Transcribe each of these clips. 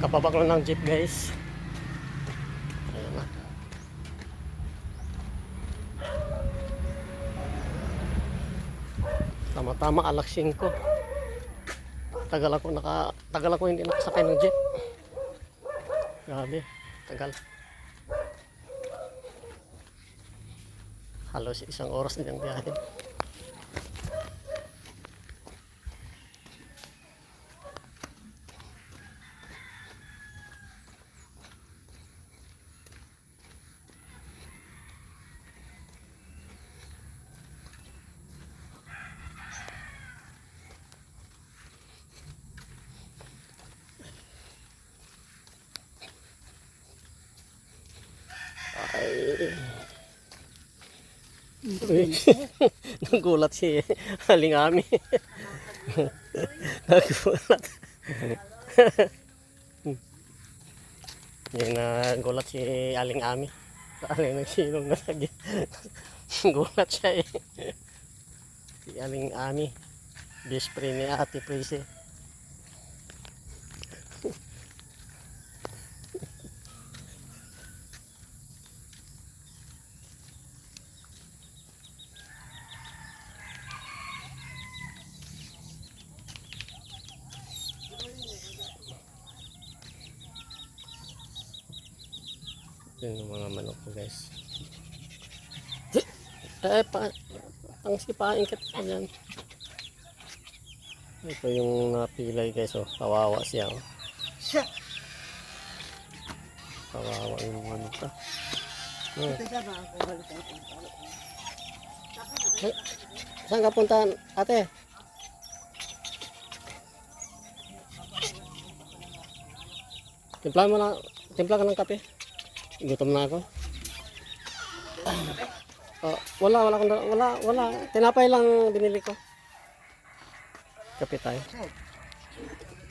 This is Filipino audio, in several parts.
Kapabak lang ng jeep guys. Ayan na. Tama-tama alas 5. Tagal ako hindi nakasakay ng jeep. Grabe, tagal. Halos isang oras din ang biyahe. Ay. Uy, nagulat si Aling Ami. Nagulat. Yan, nagulat si Aling Ami. Aling nagsinong na lagi. Gulat siya eh. Si Aling Ami. Best friend ni Ate Prese. Yun yung mga manok ko guys. Ang sipain ka dyan. Ito yung napilay guys, oh. Kawawa siya, oh. Kawawa yung manok ka. Oh. Saan ka punta, ate? Timpla ka ng kape. Gutom na ako. Wala. Tinapay lang binili ko. Kape tayo.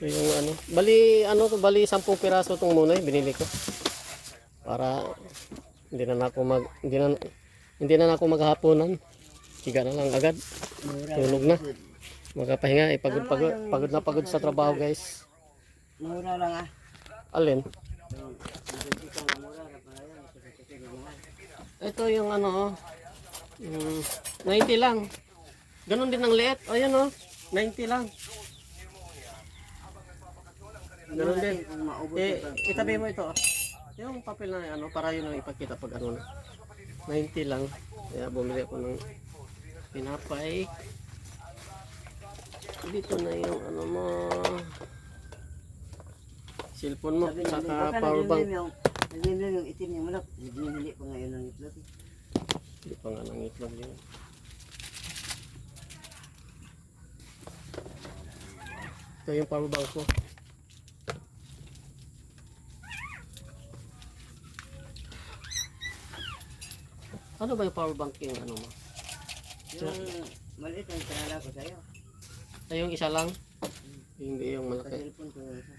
Ito yung bali 10 piraso tong munay binili ko. Para hindi na ako maghahaponan. Higa na lang agad. Tulog na. Magpapahinga, pagod sa trabaho, guys. Mura lang ah. Alin? Ito yung 90 lang. Ganon din ang liit. Ayan oh, 90 lang. Ganon din. Itabi mo ito. Yung papel na para yun ang ipakita pag 90 lang. Kaya bumili ako ng pinapay. Dito na yung mo. Cellphone mo, saka power bank. Naglimlim yung itim yung manok. Hindi pa ngayon ng itlog. Hindi pa nga ng itlog yun. Ito yung power bank ko. Ano ba yung power bank yung mo? Yung maliit ang kanala ko sa'yo. Ay, yung isa lang? Hindi yung malaki. Cellphone ko yung isa.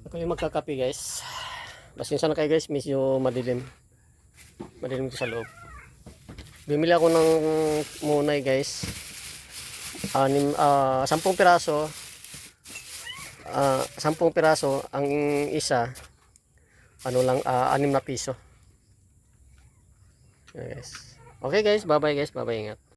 Ako yung magkakape guys. Pasensya na kayo guys, medyo madilim. Madilim ko sa loob. Bumili ako ng munay guys. 10 piraso. 10 piraso ang isa. 6 na piso. Okay guys. Okay guys, bye bye guys. Bye bye, ingat.